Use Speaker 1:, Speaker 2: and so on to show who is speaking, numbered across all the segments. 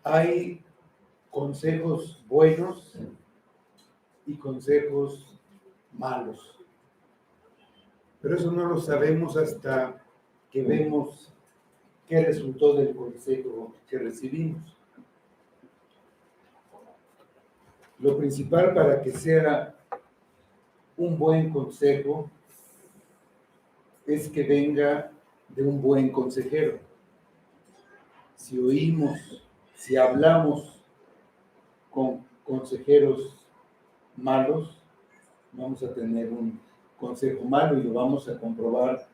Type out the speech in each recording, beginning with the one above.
Speaker 1: Hay consejos buenos y consejos malos, pero eso no lo sabemos hasta que vemos qué resultó del consejo que recibimos. Lo principal para que sea un buen consejo es que venga de un buen consejero. Si oímos, si hablamos con consejeros malos, vamos a tener un consejo malo y lo vamos a comprobar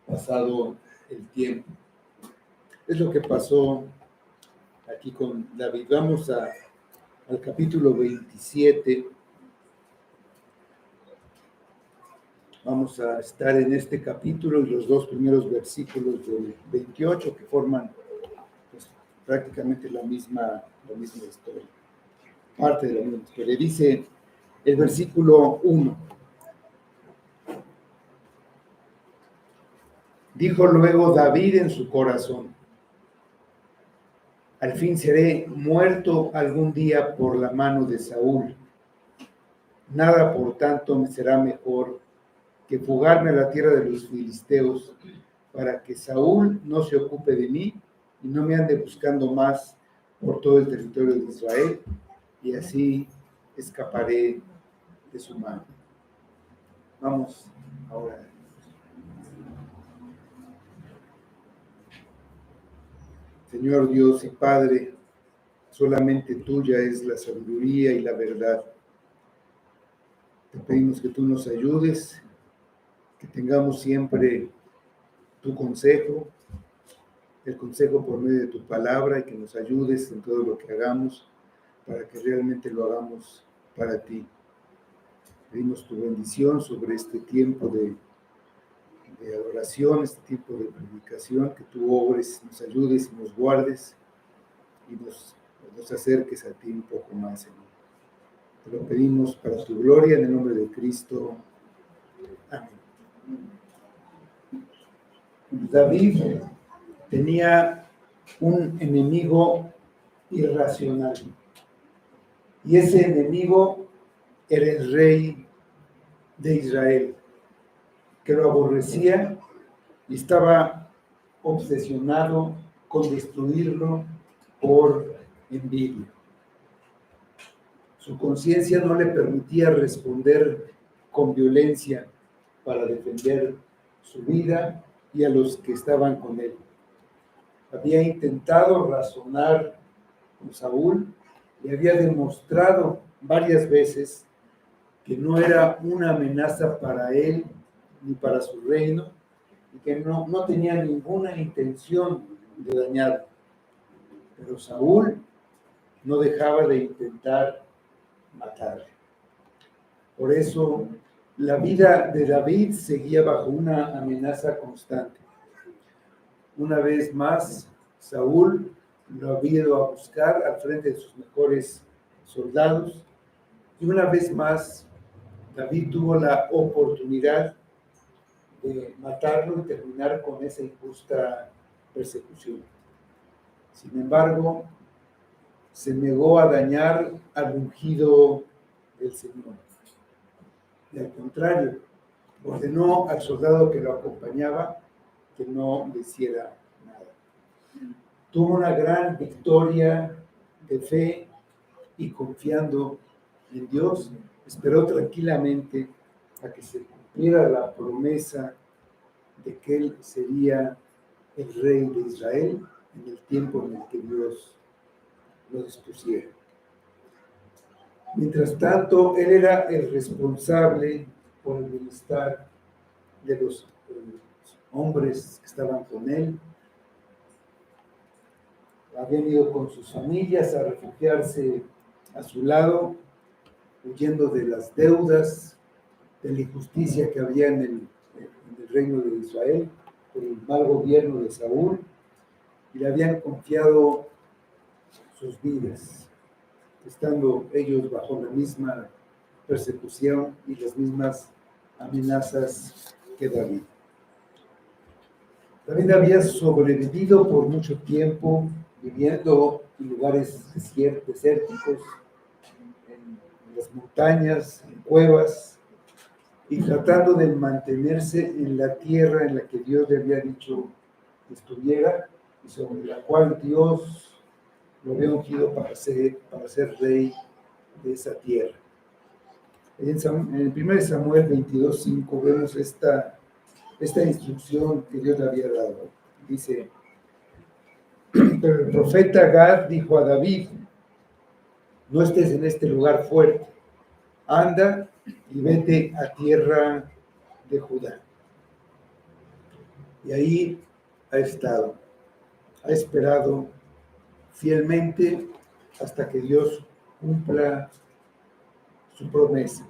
Speaker 1: pasado el tiempo. Es lo que pasó aquí con David. Vamos al capítulo 27. Vamos a estar en este capítulo y los dos primeros versículos del 28 que forman pues, prácticamente la misma historia, parte de la misma historia. Dice el versículo 1. Dijo luego David en su corazón: al fin seré muerto algún día por la mano de Saúl. Nada, por tanto, me será mejor que fugarme a la tierra de los filisteos, para que Saúl no se ocupe de mí y no me ande buscando más por todo el territorio de Israel, y así escaparé de su mano. Vamos ahora. Señor Dios y Padre, solamente tuya es la sabiduría y la verdad. Te pedimos que tú nos ayudes, que tengamos siempre tu consejo, el consejo por medio de tu palabra, y que nos ayudes en todo lo que hagamos para que realmente lo hagamos para ti. Pedimos tu bendición sobre este tiempo de adoración, este tiempo de predicación, que tú obres, nos ayudes y nos guardes y nos acerques a ti un poco más, Señor. Te lo pedimos para tu gloria, en el nombre de Cristo. Amén. David tenía un enemigo irracional, y ese enemigo era el rey de Israel, que lo aborrecía y estaba obsesionado con destruirlo por envidia. Su conciencia no le permitía responder con violencia para defender su vida y a los que estaban con él. Había intentado razonar con Saúl y había demostrado varias veces que no era una amenaza para él ni para su reino, y que no tenía ninguna intención de dañarlo. Pero Saúl no dejaba de intentar matarle. Por eso la vida de David seguía bajo una amenaza constante. Una vez más, Saúl lo había ido a buscar al frente de sus mejores soldados, y una vez más David tuvo la oportunidad de matarlo y terminar con esa injusta persecución. Sin embargo, se negó a dañar al ungido del Señor. Y al contrario, ordenó al soldado que lo acompañaba que no le hiciera nada. Tuvo una gran victoria de fe y, confiando en Dios, esperó tranquilamente a que se cumpliera la promesa de que él sería el rey de Israel en el tiempo en el que Dios lo dispusiera. Mientras tanto, él era el responsable por el bienestar de los hombres que estaban con él. Habían ido con sus familias a refugiarse a su lado, huyendo de las deudas, de la injusticia que había en el reino de Israel, por el mal gobierno de Saúl, y le habían confiado sus vidas, estando ellos bajo la misma persecución y las mismas amenazas que David. David había sobrevivido por mucho tiempo viviendo en lugares desérticos, en las montañas, en cuevas, y tratando de mantenerse en la tierra en la que Dios le había dicho que estuviera y sobre la cual Dios lo había ungido para ser rey de esa tierra. En el 1 Samuel 22:5 vemos esta instrucción que Dios le había dado. Dice: pero el profeta Gad dijo a David: no estés en este lugar fuerte, anda y vete a tierra de Judá. Y ahí ha estado, ha esperado fielmente hasta que Dios cumpla su promesa.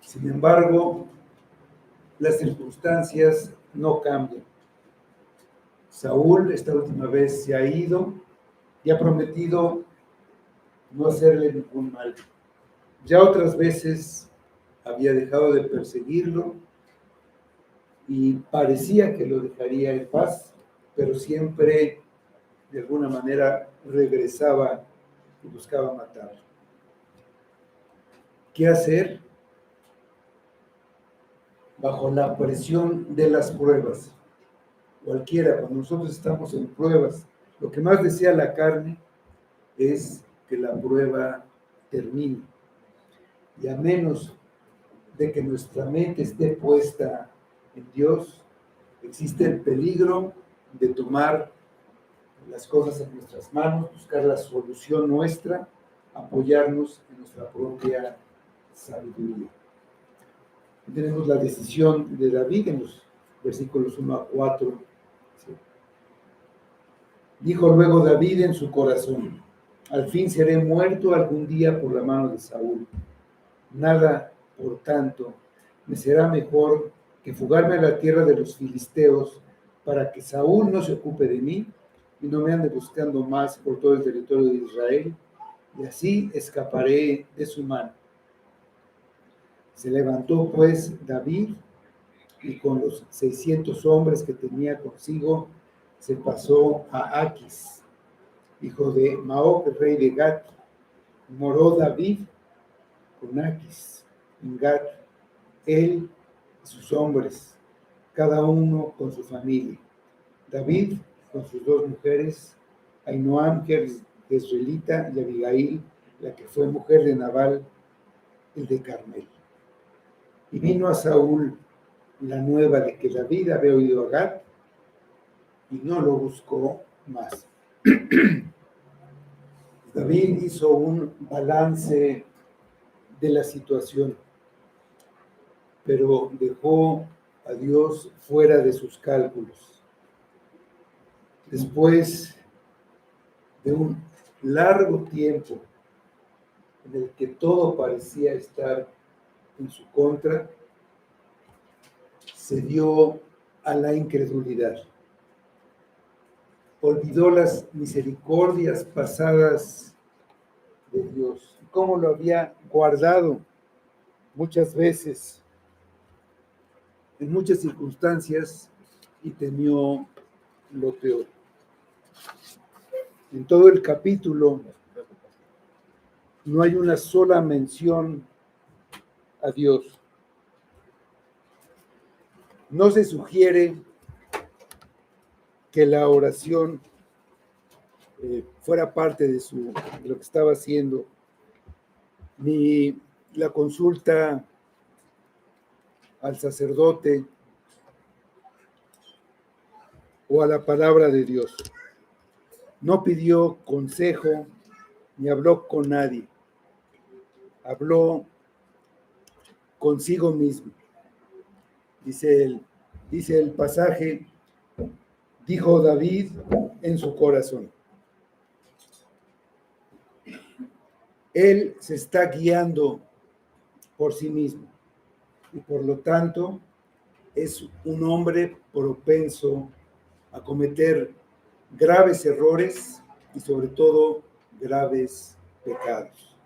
Speaker 1: Sin embargo, las circunstancias no cambian. Saúl esta última vez se ha ido y ha prometido no hacerle ningún mal. Ya otras veces había dejado de perseguirlo y parecía que lo dejaría en paz, pero siempre de alguna manera regresaba y buscaba matarlo. ¿Qué hacer? Bajo la presión de las pruebas. Cualquiera, cuando nosotros estamos en pruebas, lo que más desea la carne es que la prueba termine. Y a menos de que nuestra mente esté puesta en Dios, existe el peligro de tomar las cosas en nuestras manos, buscar la solución nuestra, apoyarnos en nuestra propia sabiduría. Tenemos la decisión de David en los versículos 1-4. ¿Sí? Dijo luego David en su corazón: al fin seré muerto algún día por la mano de Saúl. Nada, por tanto, me será mejor que fugarme a la tierra de los filisteos, para que Saúl no se ocupe de mí y no me ande buscando más por todo el territorio de Israel, y así escaparé de su mano. Se levantó pues David, y con los 600 hombres que tenía consigo se pasó a Aquis, hijo de Maoc, rey de Gat. Moró David con Aquis en Gat, él y sus hombres, cada uno con su familia. David con sus 2 mujeres, Ainoam, que es israelita, y Abigail, la que fue mujer de Nabal, el de Carmel. Y vino a Saúl la nueva de que David había oído a Gad, y no lo buscó más. David hizo un balance de la situación, pero dejó a Dios fuera de sus cálculos. Después de un largo tiempo en el que todo parecía estar en su contra, se dio a la incredulidad. Olvidó las misericordias pasadas de Dios, cómo lo había guardado muchas veces, en muchas circunstancias, y temió lo peor. En todo el capítulo no hay una sola mención a Dios. No se sugiere que la oración fuera parte de lo que estaba haciendo, ni la consulta al sacerdote o a la palabra de Dios. No pidió consejo ni habló con nadie. Habló consigo mismo. Dice el pasaje: dijo David en su corazón. Él se está guiando por sí mismo y por lo tanto es un hombre propenso a cometer graves errores y sobre todo graves pecados.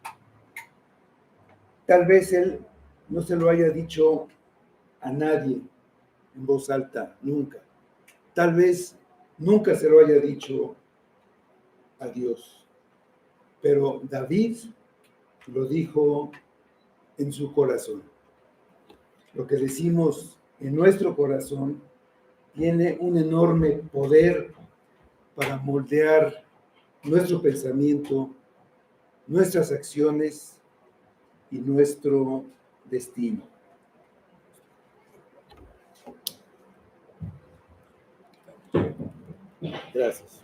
Speaker 1: Tal vez él no se lo haya dicho a nadie en voz alta, nunca. Tal vez nunca se lo haya dicho a Dios. pero David lo dijo en su corazón. Lo que decimos en nuestro corazón tiene un enorme poder para moldear nuestro pensamiento, nuestras acciones y nuestro destino. Gracias.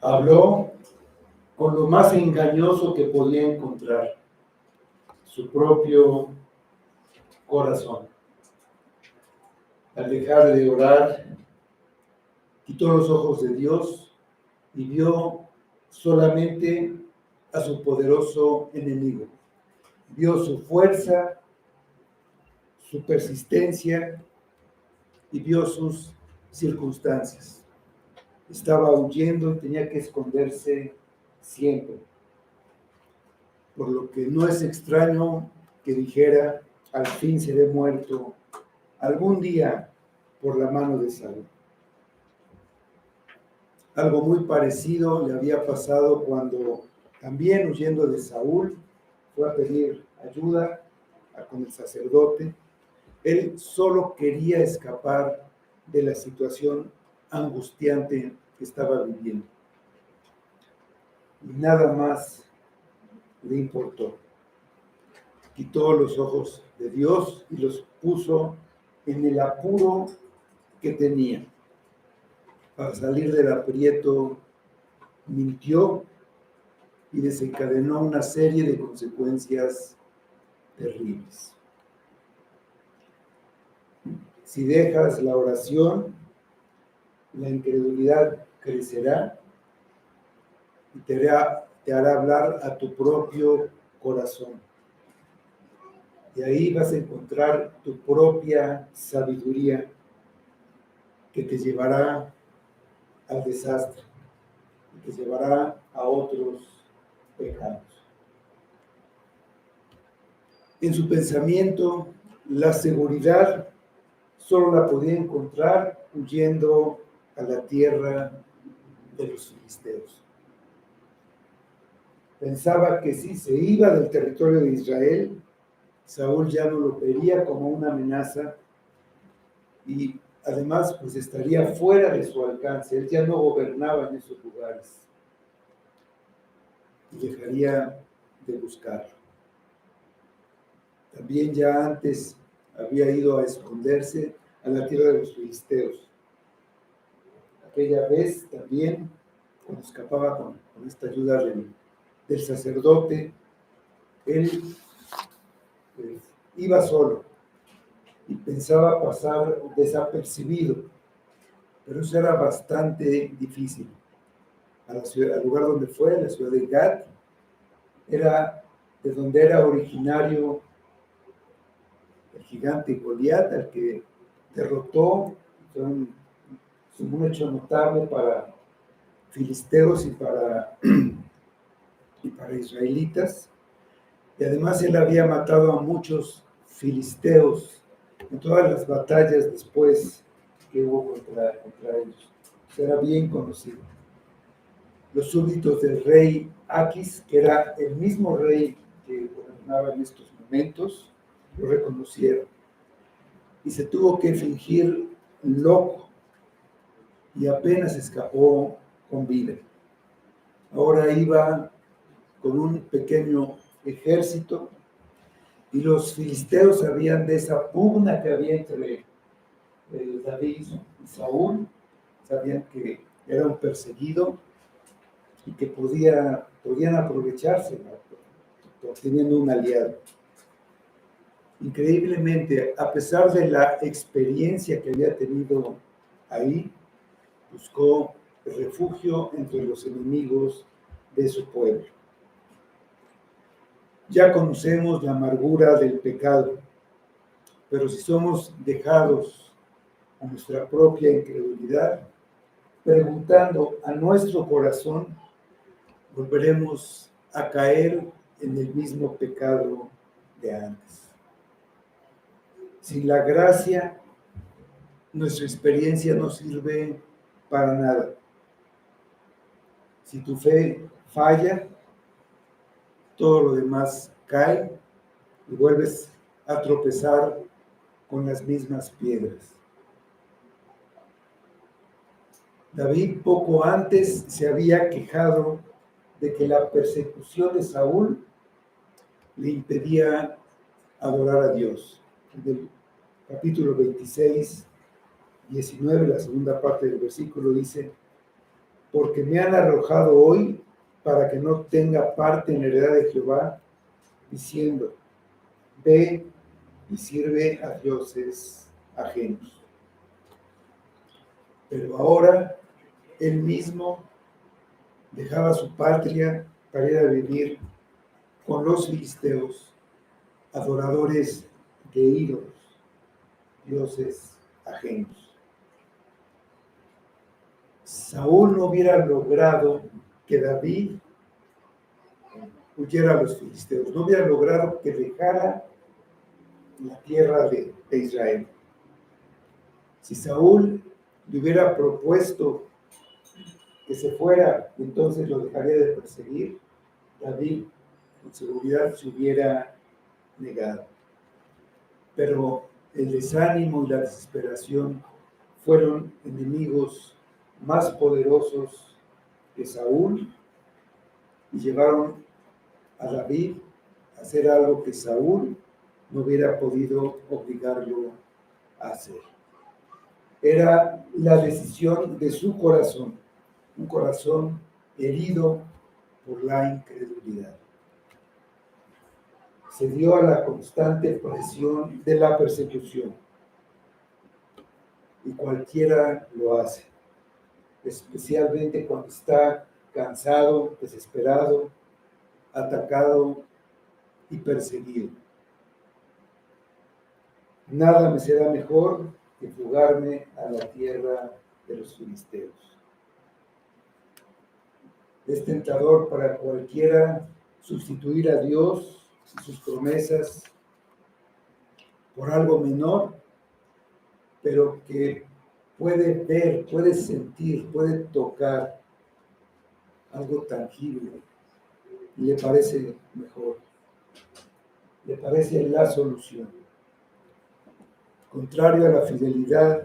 Speaker 1: Habló con lo más engañoso que podía encontrar, su propio corazón. Al dejar de orar, quitó los ojos de Dios y vio solamente a su poderoso enemigo. Vio su fuerza, su persistencia y vio sus circunstancias. Estaba huyendo y tenía que esconderse siempre. Por lo que no es extraño que dijera: al fin seré muerto algún día por la mano de Saúl. Algo muy parecido le había pasado cuando, también huyendo de Saúl, fue a pedir ayuda con el sacerdote. Él solo quería escapar de la situación angustiante que estaba viviendo. Y nada más le importó. Quitó los ojos de Dios y los puso en el apuro que tenía. Para salir del aprieto, mintió y desencadenó una serie de consecuencias terribles. Si dejas la oración, la incredulidad crecerá y te hará hablar a tu propio corazón. Y ahí vas a encontrar tu propia sabiduría que te llevará al desastre, que te llevará a otros pecados. En su pensamiento, la seguridad solo la podía encontrar huyendo a la tierra de los filisteos. Pensaba que si se iba del territorio de Israel, Saúl ya no lo vería como una amenaza y además pues estaría fuera de su alcance. Él ya no gobernaba en esos lugares y dejaría de buscarlo. También ya antes había ido a esconderse a la tierra de los filisteos. Aquella vez también, cuando escapaba con esta ayuda del sacerdote, él pues, iba solo y pensaba pasar desapercibido, pero eso era bastante difícil. Al lugar donde fue, la ciudad de Gat, era de donde era originario el gigante Goliat, al que derrotó. Fue un hecho notable para filisteos y para israelitas. Y además él había matado a muchos filisteos en todas las batallas después que hubo contra ellos. Era bien conocido. Los súbditos del rey Aquis, que era el mismo rey que gobernaba en estos momentos, lo reconocieron. Y se tuvo que fingir loco y apenas escapó con vida. Ahora iba con un pequeño ejército y los filisteos sabían de esa pugna que había entre David y Saúl, sabían que era un perseguido y que podían aprovecharse teniendo un aliado. Increíblemente, a pesar de la experiencia que había tenido ahí, buscó refugio entre los enemigos de su pueblo. Ya conocemos la amargura del pecado, pero si somos dejados a nuestra propia incredulidad, preguntando a nuestro corazón, volveremos a caer en el mismo pecado de antes. Sin la gracia, nuestra experiencia no sirve para nada. Si tu fe falla, todo lo demás cae y vuelves a tropezar con las mismas piedras. David poco antes se había quejado de que la persecución de Saúl le impedía adorar a Dios. En el capítulo 26, 19, la segunda parte del versículo dice: porque me han arrojado hoy para que no tenga parte en la heredad de Jehová, diciendo, ve y sirve a dioses ajenos. Pero ahora él mismo dejaba su patria para ir a vivir con los filisteos, adoradores de ídolos, dioses ajenos. Saúl no hubiera logrado que David huyera a los filisteos, no hubiera logrado que dejara la tierra de Israel. Si Saúl le hubiera propuesto que se fuera, entonces lo dejaría de perseguir, David con seguridad se hubiera negado. Pero el desánimo y la desesperación fueron enemigos más poderosos que Saúl y llevaron a David a hacer algo que Saúl no hubiera podido obligarlo a hacer. Era la decisión de su corazón, un corazón herido por la incredulidad. Se dio a la constante presión de la persecución, y cualquiera lo hace, especialmente cuando está cansado, desesperado, atacado y perseguido. Nada me será mejor que fugarme a la tierra de los filisteos. Es tentador para cualquiera sustituir a Dios y sus promesas por algo menor, pero que puede ver, puede sentir, puede tocar algo tangible y le parece mejor, le parece la solución. Contrario a la fidelidad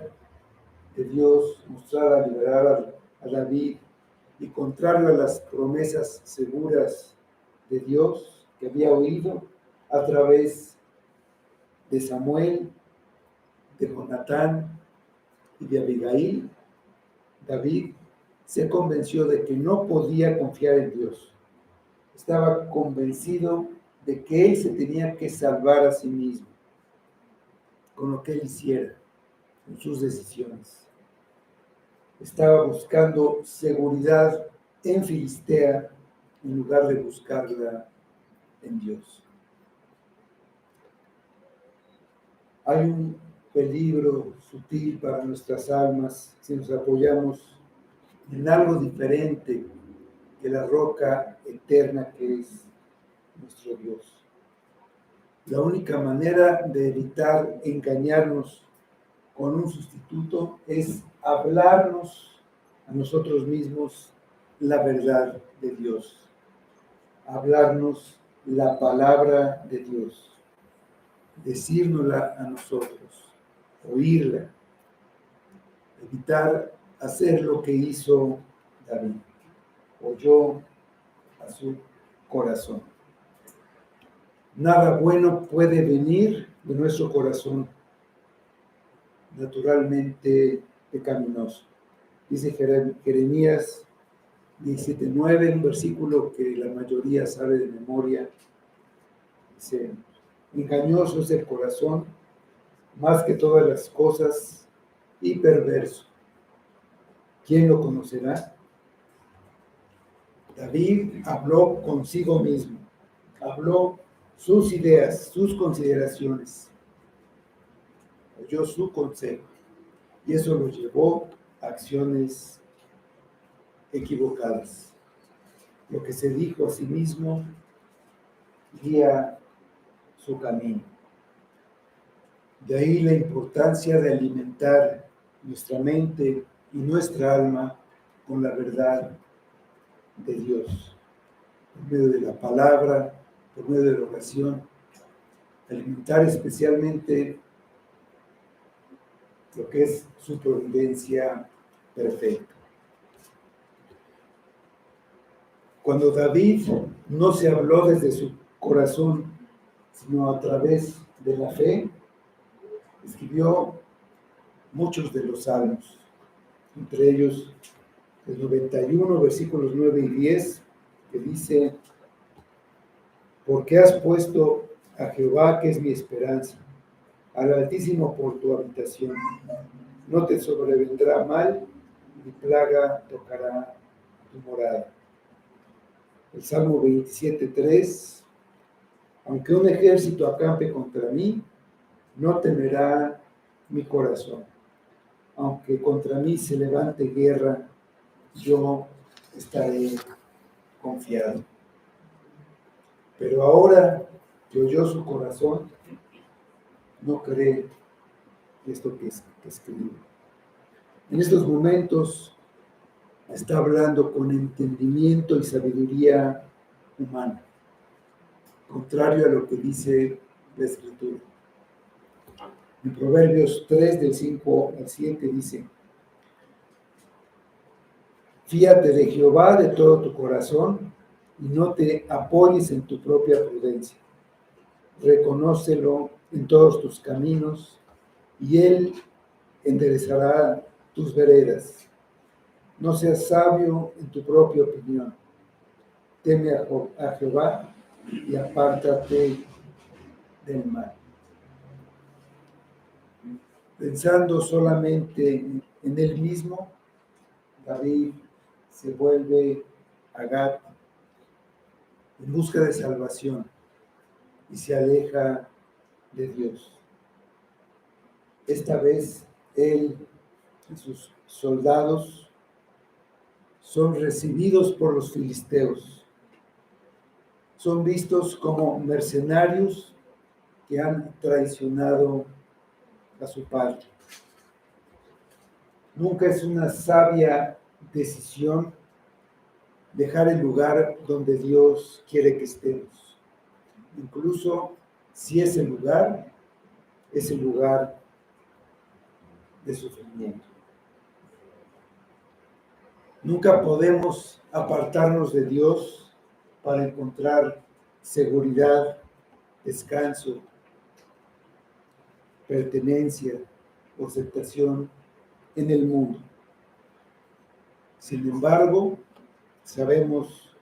Speaker 1: de Dios mostrada a liberar a David y contrario a las promesas seguras de Dios que había oído a través de Samuel, de Jonatán y de Abigail, David se convenció de que no podía confiar en Dios. Estaba convencido de que él se tenía que salvar a sí mismo con lo que él hiciera, con sus decisiones. Estaba buscando seguridad en Filistea en lugar de buscarla en Dios. Hay un peligro sutil para nuestras almas si nos apoyamos en algo diferente que la roca eterna que es nuestro Dios. La única manera de evitar engañarnos con un sustituto es hablarnos a nosotros mismos la verdad de Dios, hablarnos la palabra de Dios, decírnosla a nosotros, oírla, evitar hacer lo que hizo David, oyó a su corazón. Nada bueno puede venir de nuestro corazón naturalmente pecaminoso. Dice Jeremías 17:9, un versículo que la mayoría sabe de memoria. Dice, engañoso es el corazón, más que todas las cosas, y perverso. ¿Quién lo conocerá? David habló consigo mismo, habló sus ideas, sus consideraciones, oyó su consejo, y eso lo llevó a acciones equivocadas. Lo que se dijo a sí mismo guía su camino. De ahí la importancia de alimentar nuestra mente y nuestra alma con la verdad de Dios, por medio de la palabra, por medio de la oración, alimentar especialmente lo que es su providencia perfecta. Cuando David no se habló desde su corazón, sino a través de la fe, escribió muchos de los salmos, entre ellos el 91, versículos 9 y 10, que dice: porque has puesto a Jehová, que es mi esperanza, al Altísimo por tu habitación. No te sobrevendrá mal, ni plaga tocará tu morada. El Salmo 27:3, aunque un ejército acampe contra mí, no temerá mi corazón. Aunque contra mí se levante guerra, yo estaré confiado. Pero ahora que oyó su corazón, no cree esto que escribe. En estos momentos está hablando con entendimiento y sabiduría humana, contrario a lo que dice la Escritura. En Proverbios 3, del 5 al 7 dice: fíate de Jehová de todo tu corazón y no te apoyes en tu propia prudencia. Reconócelo en todos tus caminos y Él enderezará tus veredas. No seas sabio en tu propia opinión. Teme a Jehová y apártate del mal. Pensando solamente en él mismo, David se vuelve a Gad en busca de salvación y se aleja de Dios. Esta vez él y sus soldados son recibidos por los filisteos. Son vistos como mercenarios que han traicionado a su padre. Nunca es una sabia decisión dejar el lugar donde Dios quiere que estemos, incluso si ese lugar es el lugar de sufrimiento. Nunca podemos apartarnos de Dios para encontrar seguridad, descanso, pertenencia o aceptación en el mundo. Sin embargo, sabemos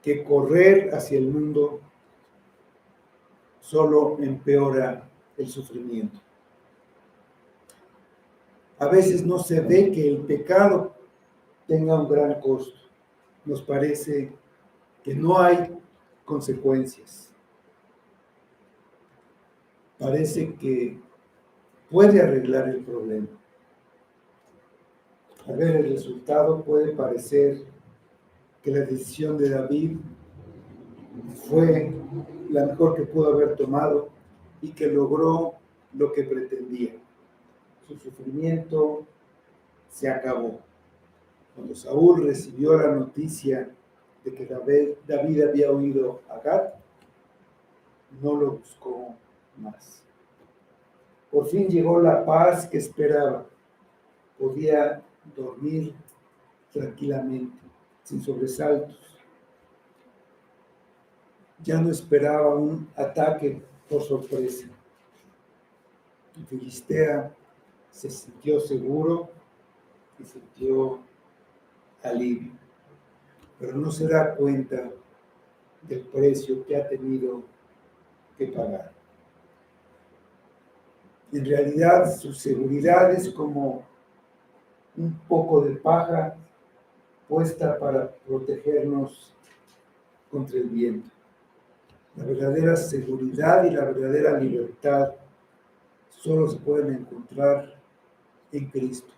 Speaker 1: que correr hacia el mundo solo empeora el sufrimiento. A veces no se ve que el pecado tenga un gran costo. Nos parece que no hay consecuencias. Parece que puede arreglar el problema. Al ver el resultado puede parecer que la decisión de David fue la mejor que pudo haber tomado y que logró lo que pretendía. Su sufrimiento se acabó. Cuando Saúl recibió la noticia de que David había huido a Gad, no lo buscó más. Por fin llegó la paz que esperaba. Podía dormir tranquilamente, sin sobresaltos. Ya no esperaba un ataque por sorpresa. El Filistea se sintió seguro y sintió alivio, pero no se da cuenta del precio que ha tenido que pagar. En realidad, su seguridad es como un poco de paja puesta para protegernos contra el viento. La verdadera seguridad y la verdadera libertad solo se pueden encontrar en Cristo,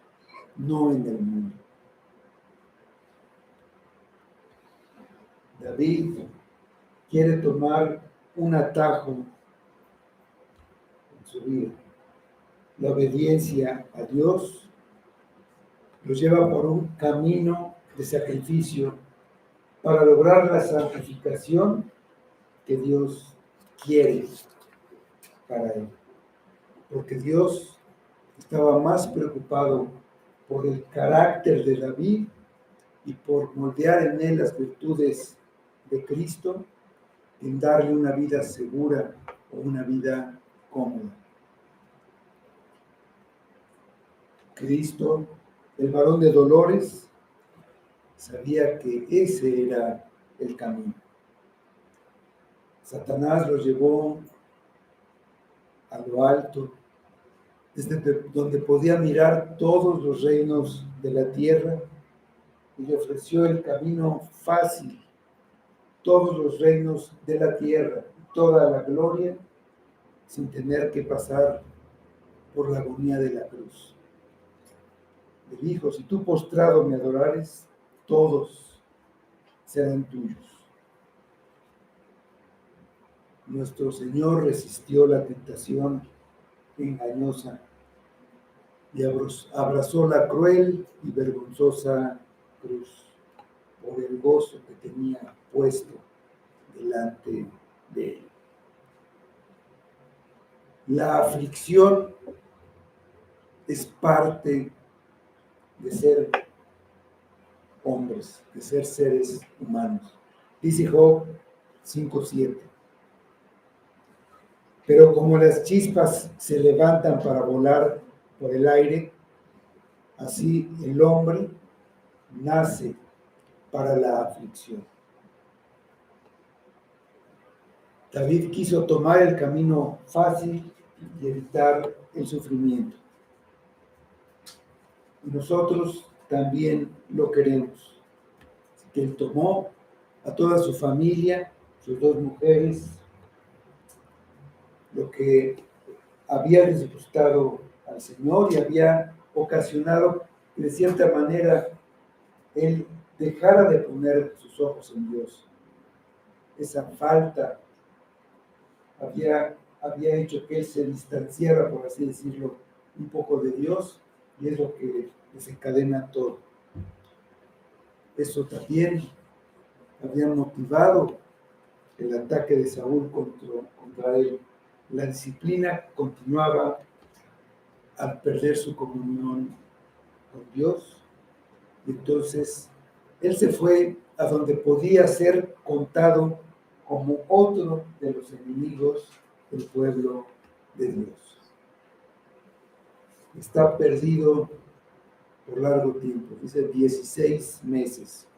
Speaker 1: no en el mundo. David quiere tomar un atajo en su vida, la obediencia a Dios los lleva por un camino de sacrificio para lograr la santificación que Dios quiere para él. Porque Dios estaba más preocupado por el carácter de David y por moldear en él las virtudes de Cristo, en darle una vida segura o una vida cómoda. Cristo, el varón de dolores, sabía que ese era el camino. Satanás lo llevó a lo alto, desde donde podía mirar todos los reinos de la tierra, y le ofreció el camino fácil, todos los reinos de la tierra, toda la gloria, sin tener que pasar por la agonía de la cruz. Le dijo: si tú postrado me adorares, todos serán tuyos. Nuestro Señor resistió la tentación engañosa y abrazó la cruel y vergonzosa cruz por el gozo que tenía puesto delante de él. La aflicción es parte de ser hombres, de ser seres humanos. Dice Job 5:7. Pero como las chispas se levantan para volar por el aire, así el hombre nace para la aflicción. David quiso tomar el camino fácil y evitar el sufrimiento. Y nosotros también lo queremos. Así que él tomó a toda su familia, sus 2 mujeres, lo que había disgustado al Señor y había ocasionado que de cierta manera él dejara de poner sus ojos en Dios. Esa falta había hecho que él se distanciara, por así decirlo, un poco de Dios, y es lo que desencadena todo. Eso también había motivado el ataque de Saúl contra él. La disciplina continuaba al perder su comunión con Dios. Entonces, él se fue a donde podía ser contado como otro de los enemigos del pueblo de Dios. Está perdido por largo tiempo, dice 16 meses.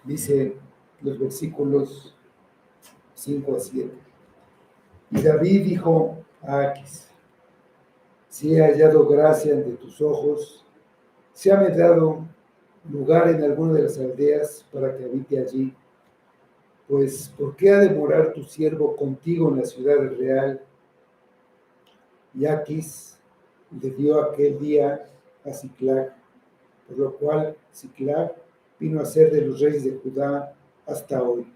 Speaker 1: Dice los versículos 5-7. Y David dijo a Aquis: si he hallado gracia ante tus ojos, si me dado lugar en alguna de las aldeas para que habite allí, pues ¿por qué ha de morar tu siervo contigo en la ciudad real? Y Aquis le dio aquel día a Siclag, por lo cual Siclag vino a ser de los reyes de Judá hasta hoy.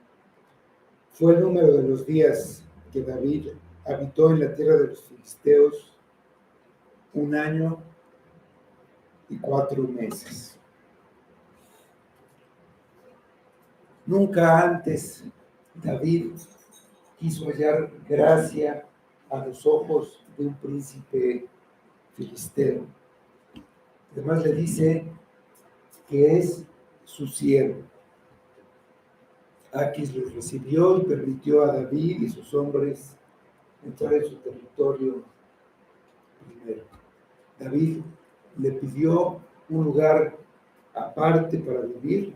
Speaker 1: Fue el número de los días que David habitó en la tierra de los filisteos, 1 año y 4 meses. Nunca antes David quiso hallar gracia a los ojos de un príncipe filisteo. Además le dice que es su siervo. Aquis los recibió y permitió a David y sus hombres entrar en su territorio primero. David le pidió un lugar aparte para vivir.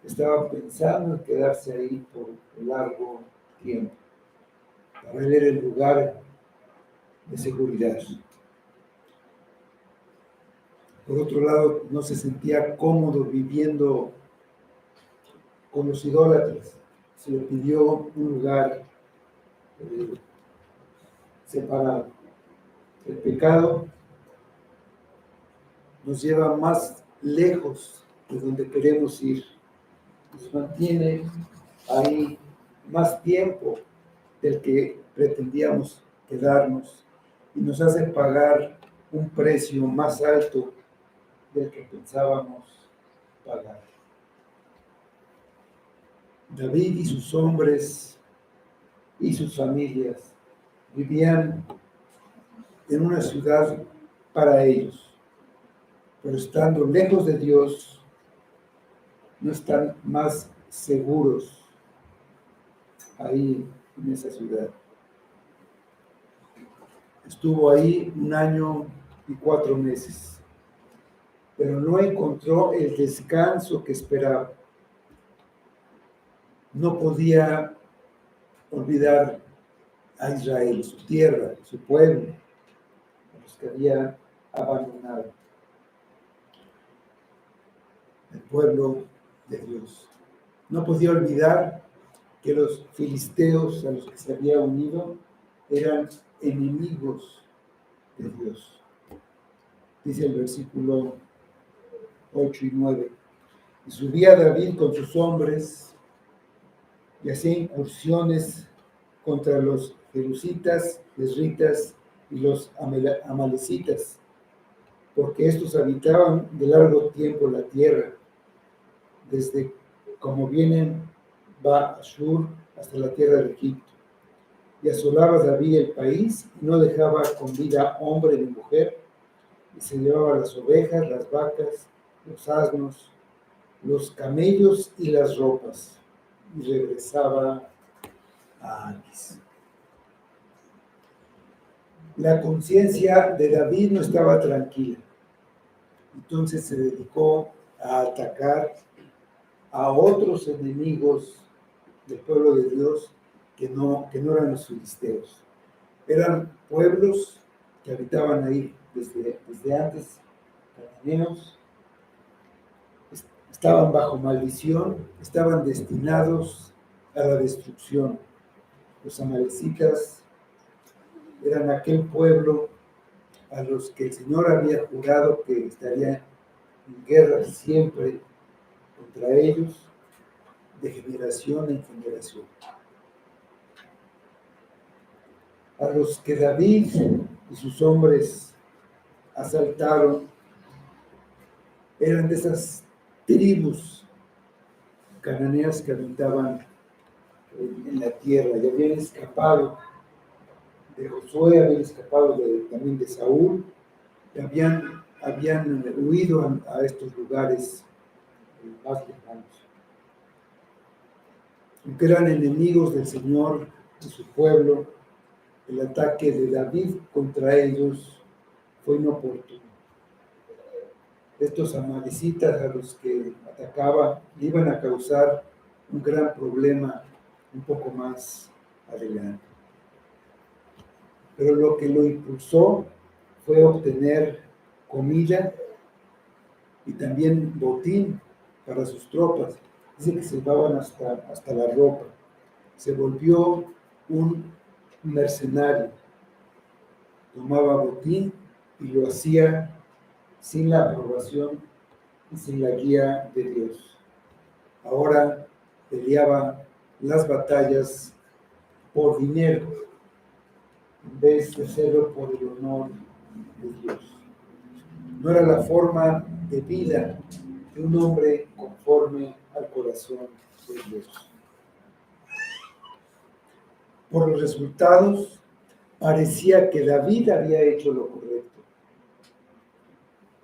Speaker 1: Estaba pensando en quedarse ahí por un largo tiempo. Para él era el lugar de seguridad. Por otro lado, no se sentía cómodo viviendo con los idólatras. Se le pidió un lugar separado. El pecado nos lleva más lejos de donde queremos ir. Nos mantiene ahí más tiempo del que pretendíamos quedarnos y nos hace pagar un precio más alto del que pensábamos pagar. David y sus hombres y sus familias vivían en una ciudad para ellos, pero estando lejos de Dios, no están más seguros ahí en esa ciudad. Estuvo ahí 1 año y 4 meses, pero no encontró el descanso que esperaba. No podía olvidar a Israel, su tierra, su pueblo, a los que había abandonado, el pueblo de Dios. No podía olvidar que los filisteos a los que se había unido eran enemigos de Dios. Dice el versículo 8 y 9. Y subía David con sus hombres y hacía incursiones contra los jerusitas, lesritas y los amalecitas, porque estos habitaban de largo tiempo la tierra, desde como vienen Ba-Ashur hasta la tierra de Egipto. Y asolaba David el país y no dejaba con vida hombre ni mujer, y se llevaba las ovejas, las vacas, los asnos, los camellos y las ropas, y regresaba a Aquis. La conciencia de David no estaba tranquila, entonces se dedicó a atacar a otros enemigos del pueblo de Dios que no eran los filisteos. Eran pueblos que habitaban ahí desde antes, cananeos, estaban bajo maldición, estaban destinados a la destrucción. Los amalecitas eran aquel pueblo a los que el Señor había jurado que estaría en guerra siempre contra ellos, de generación en generación. A los que David y sus hombres asaltaron eran de esas tribus cananeas que habitaban en la tierra y habían escapado de Josué, habían escapado también de Saúl, y habían huido a estos lugares más lejanos. Aunque eran enemigos del Señor y su pueblo, el ataque de David contra ellos fue inoportuno. Estos amalecitas a los que atacaba iban a causar un gran problema un poco más adelante. Pero lo que lo impulsó fue obtener comida y también botín para sus tropas. Dice que se llevaban hasta la ropa. Se volvió un mercenario. Tomaba botín y lo hacía sin la aprobación y sin la guía de Dios. Ahora peleaba las batallas por dinero, en vez de hacerlo por el honor de Dios. No era la forma de vida de un hombre conforme al corazón de Dios. Por los resultados, parecía que David había hecho lo correcto.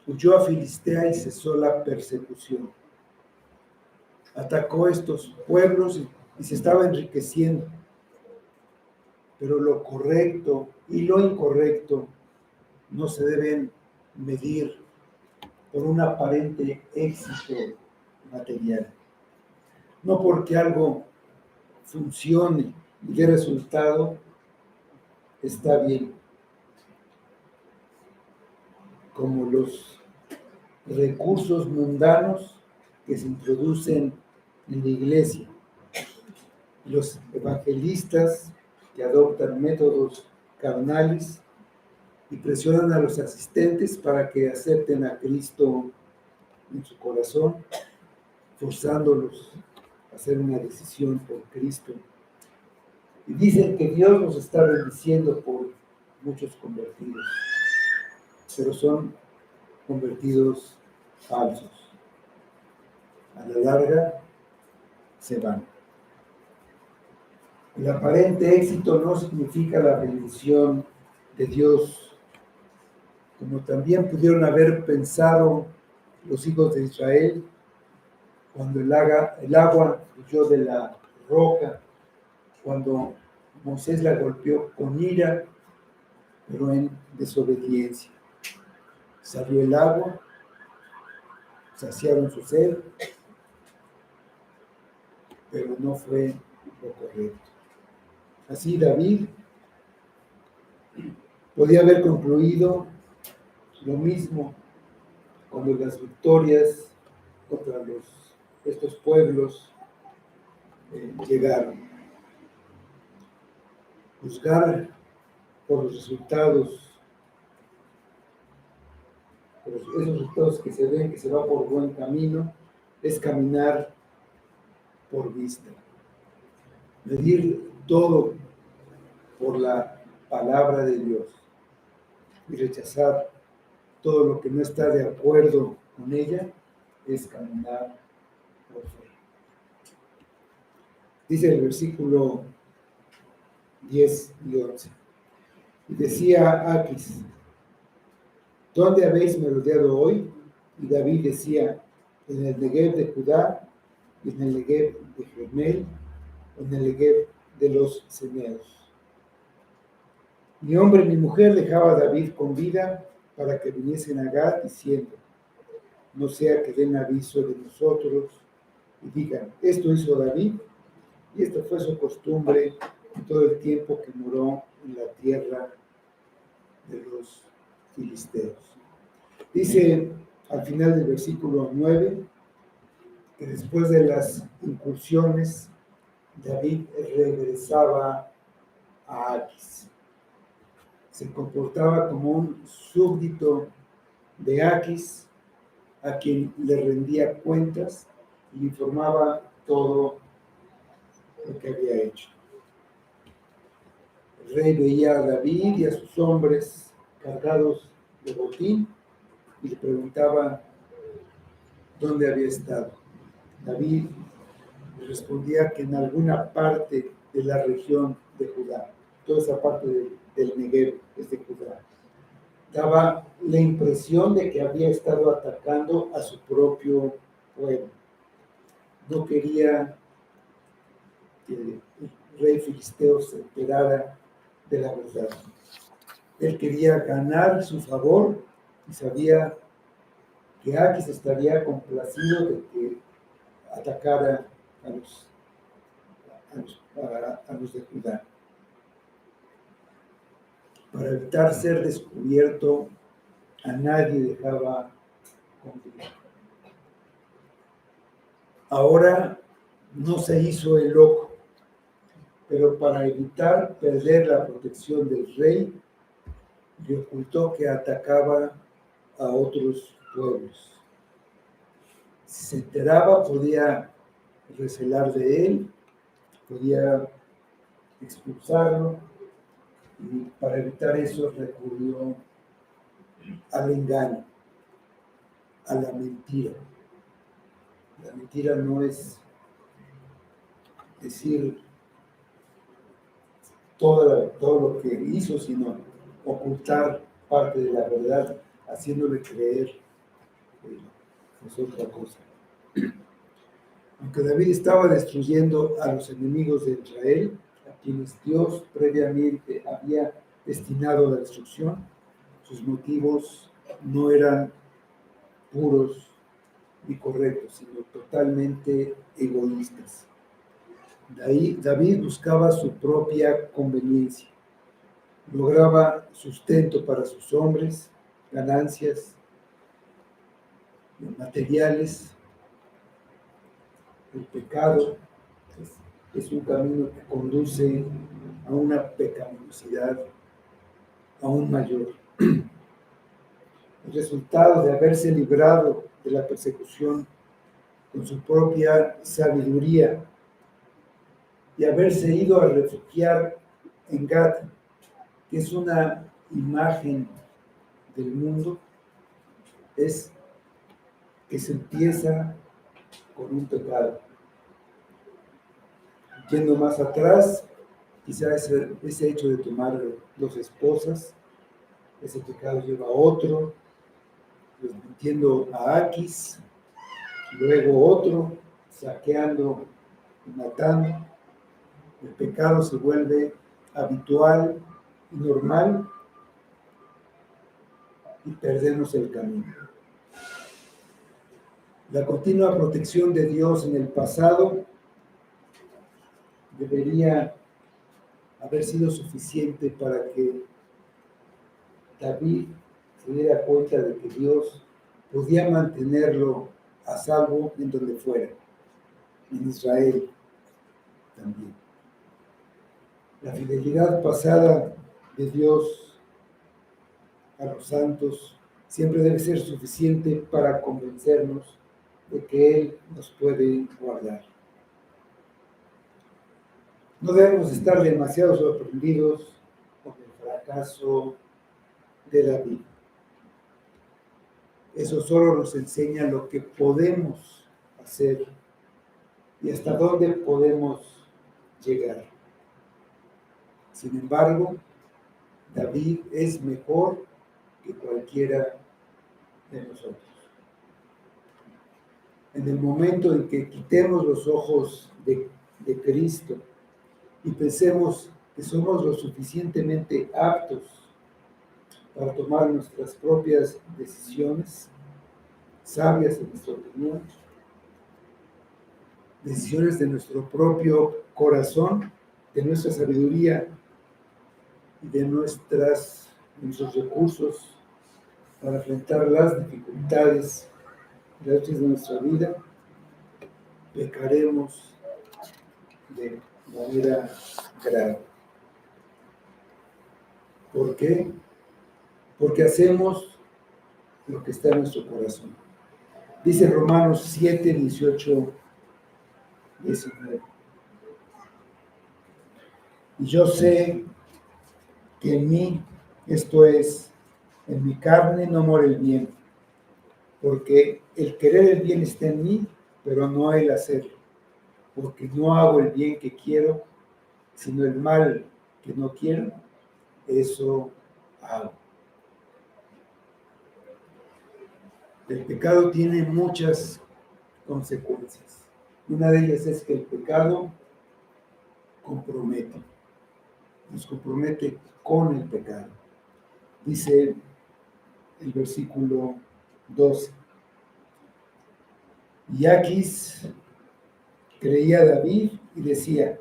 Speaker 1: Huyó a Filistea y cesó la persecución. Atacó estos pueblos y se estaba enriqueciendo. Pero lo correcto y lo incorrecto no se deben medir por un aparente éxito material. No porque algo funcione y dé resultado, está bien. Como los recursos mundanos que se introducen en la iglesia. Los evangelistas que adoptan métodos carnales y presionan a los asistentes para que acepten a Cristo en su corazón, forzándolos a hacer una decisión por Cristo. Y dicen que Dios nos está bendiciendo por muchos convertidos, pero son convertidos falsos. A la larga se van. El aparente éxito no significa la bendición de Dios, como también pudieron haber pensado los hijos de Israel cuando el agua huyó de la roca, cuando Moisés la golpeó con ira, pero en desobediencia. Salió el agua, saciaron su sed, pero no fue lo correcto. Así David podía haber concluido lo mismo cuando las victorias contra estos pueblos llegaron. Juzgar por los resultados, esos resultados que se ven, que se va por buen camino, es caminar por vista. Medir todo por la palabra de Dios y rechazar todo lo que no está de acuerdo con ella es caminar por fe. Dice el versículo 10 y 11. Y decía Aquis: ¿dónde habéis merodeado hoy? Y David decía: en el Negev de Judá, y en el Negev de Jermel, en el Negev de los Ceneos. Ni hombre ni mujer dejaba a David con vida para que viniesen a Gad diciendo: no sea que den aviso de nosotros y digan: esto hizo David, y esta fue su costumbre en todo el tiempo que moró en la tierra de los filisteos. Dice al final del versículo 9 que después de las incursiones, David regresaba a Aquis. Se comportaba como un súbdito de Aquis, a quien le rendía cuentas y le informaba todo lo que había hecho. El rey veía a David y a sus hombres cargados de botín y le preguntaba dónde había estado. David le respondía que en alguna parte de la región de Judá, toda esa parte del Negev es de Judá. Daba la impresión de que había estado atacando a su propio pueblo. No quería que el rey filisteo se enterara de la verdad. Él quería ganar su favor y sabía que Aquis estaría complacido de que atacara a los de Judá. Para evitar ser descubierto, a nadie dejaba con vida. Ahora no se hizo el loco, pero para evitar perder la protección del rey, le ocultó que atacaba a otros pueblos. Si se enteraba, podía recelar de él, podía expulsarlo, y para evitar eso recurrió al engaño, a la mentira. La mentira no es decir todo lo que hizo, sino ocultar parte de la verdad, haciéndole creer que es otra cosa. Aunque David estaba destruyendo a los enemigos de Israel, a quienes Dios previamente había destinado a la destrucción, sus motivos no eran puros y correctos, sino totalmente egoístas. David buscaba su propia conveniencia, lograba sustento para sus hombres, ganancias materiales. El pecado es un camino que conduce a una pecaminosidad aún mayor. El resultado de haberse librado de la persecución con su propia sabiduría y haberse ido a refugiar en Gad, que es una imagen del mundo, es que se empieza con un pecado. Yendo más atrás, quizá ese hecho de tomar dos esposas, ese pecado lleva a otro, desmintiendo a Aquis, luego otro, saqueando y matando. El pecado se vuelve habitual y normal y perdemos el camino. La continua protección de Dios en el pasado debería haber sido suficiente para que David se diera cuenta de que Dios podía mantenerlo a salvo en donde fuera, en Israel también. La fidelidad pasada de Dios a los santos siempre debe ser suficiente para convencernos de que Él nos puede guardar. No debemos estar demasiado sorprendidos con el fracaso de David. Eso solo nos enseña lo que podemos hacer y hasta dónde podemos llegar. Sin embargo, David es mejor que cualquiera de nosotros. En el momento en que quitemos los ojos de Cristo y pensemos que somos lo suficientemente aptos para tomar nuestras propias decisiones, sabias en nuestra opinión, decisiones de nuestro propio corazón, de nuestra sabiduría y de nuestros recursos para enfrentar las dificultades de nuestra vida, pecaremos de manera grave. ¿Por qué? Porque hacemos lo que está en nuestro corazón. Dice Romanos 7, 18, 19. Y yo sé que en mí, esto es, en mi carne no mora el bien, porque el querer el bien está en mí, pero no el hacerlo, porque no hago el bien que quiero, sino el mal que no quiero, eso hago. El pecado tiene muchas consecuencias. Una de ellas es que el pecado compromete, nos compromete con el pecado. Dice el versículo 12. Y Aquis creía a David y decía,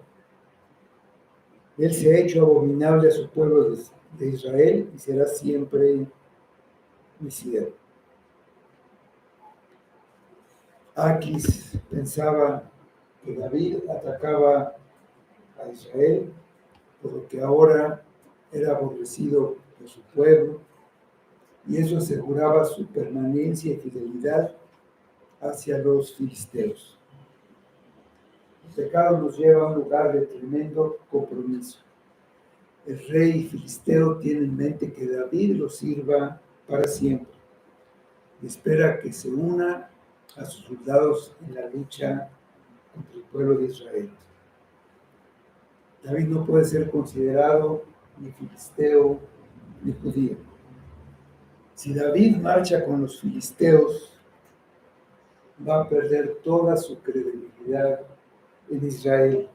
Speaker 1: él se ha hecho abominable a su pueblo de Israel y será siempre mi siervo. Aquis pensaba que David atacaba a Israel, por lo que ahora era aborrecido por su pueblo, y eso aseguraba su permanencia y fidelidad hacia los filisteos. El pecado nos lleva a un lugar de tremendo compromiso. El rey filisteo tiene en mente que David lo sirva para siempre y espera que se una a sus soldados en la lucha contra el pueblo de Israel. David no puede ser considerado ni filisteo ni judío. Si David marcha con los filisteos, va a perder toda su credibilidad en Israel.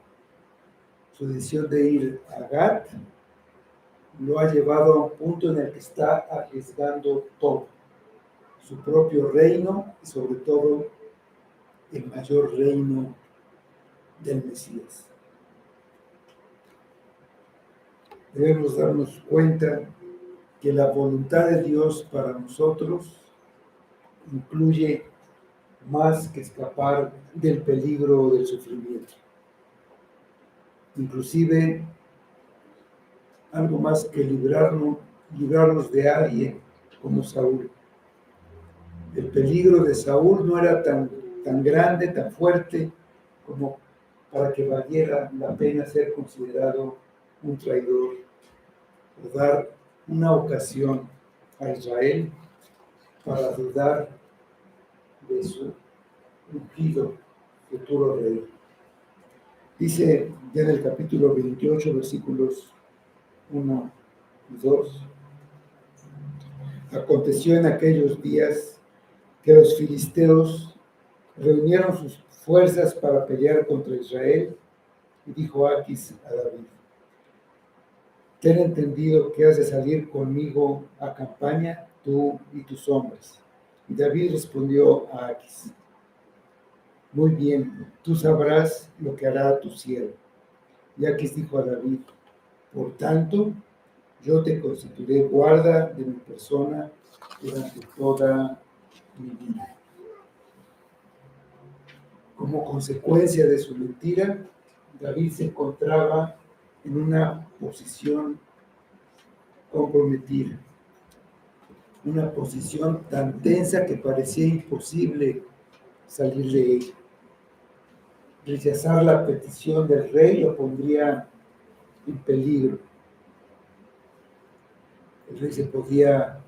Speaker 1: Su decisión de ir a Gat lo ha llevado a un punto en el que está arriesgando todo, su propio reino y sobre todo el mayor reino del Mesías. Debemos darnos cuenta que la voluntad de Dios para nosotros incluye más que escapar del peligro o del sufrimiento. Inclusive algo más que librarnos de alguien como Saúl. El peligro de Saúl no era tan grande, tan fuerte, como para que valiera la pena ser considerado un traidor o dar una ocasión a Israel para dudar de su ungido futuro rey. Dice ya en el capítulo 28, versículos 1 y 2. Aconteció en aquellos días que los filisteos reunieron sus fuerzas para pelear contra Israel, y dijo Aquis a David: ten entendido que has de salir conmigo a campaña, tú y tus hombres. Y David respondió a Aquis: muy bien, tú sabrás lo que hará tu siervo. Y Aquis dijo a David: por tanto, yo te constituiré guarda de mi persona durante toda mi vida. Como consecuencia de su mentira, David se encontraba en una posición comprometida, una posición tan tensa que parecía imposible salir de ella. Rechazar la petición del rey lo pondría en peligro. El rey se podía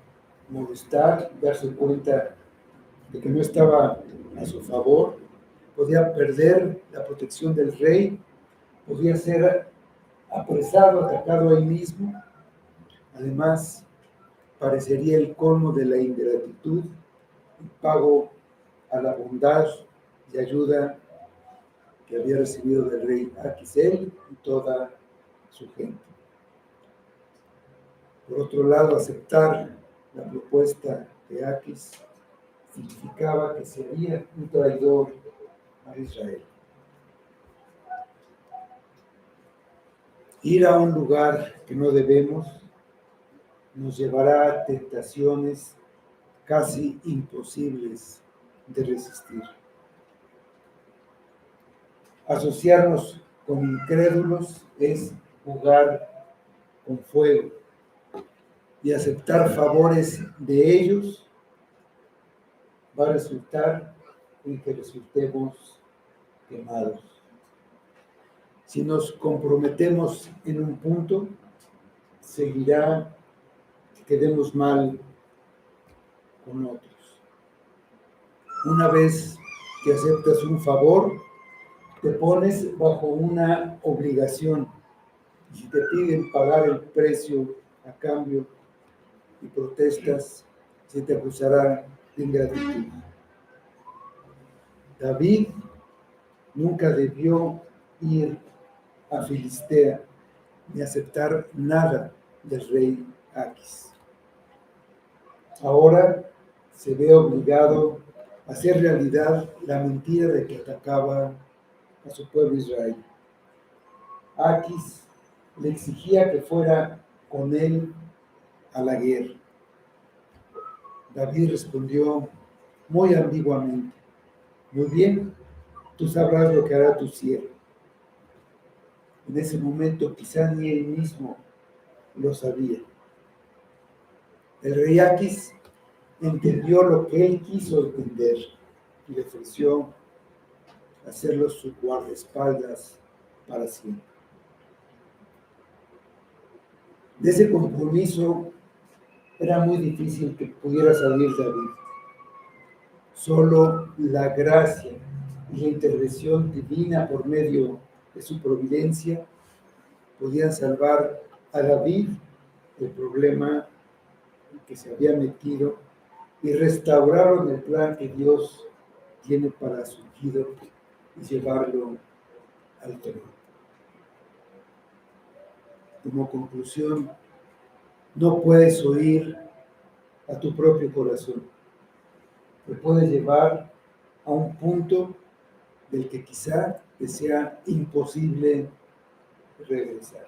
Speaker 1: molestar, darse cuenta de que no estaba a su favor, podía perder la protección del rey, podía ser apresado, atacado ahí mismo. Además, parecería el colmo de la ingratitud y pago a la bondad y ayuda que había recibido del rey Aquisel y toda su gente. Por otro lado, aceptar la propuesta de Aquis significaba que sería un traidor a Israel. Ir a un lugar que no debemos nos llevará a tentaciones casi imposibles de resistir. Asociarnos con incrédulos es jugar con fuego, y aceptar favores de ellos va a resultar en que resultemos quemados. Si nos comprometemos en un punto, seguirá que quedemos mal con otros. Una vez que aceptas un favor, te pones bajo una obligación. Y si te piden pagar el precio a cambio y protestas, se te acusará de ingratitud. David nunca debió ir a Filistea ni aceptar nada del rey Aquis. Ahora se ve obligado a hacer realidad la mentira de que atacaba a su pueblo Israel. Aquis le exigía que fuera con él a la guerra. David respondió muy ambiguamente: muy bien, tú sabrás lo que hará tu siervo. En ese momento quizá ni él mismo lo sabía. El rey Aquis entendió lo que él quiso entender y le ofreció hacerlo su guardaespaldas para siempre. De ese compromiso era muy difícil que pudiera salir David. Solo la gracia y la intervención divina por medio de su providencia podían salvar a David del problema en que se había metido y restauraron el plan que Dios tiene para su ungido y llevarlo al trono. Como conclusión, no puedes oír a tu propio corazón. Te puede llevar a un punto del que quizá te sea imposible regresar.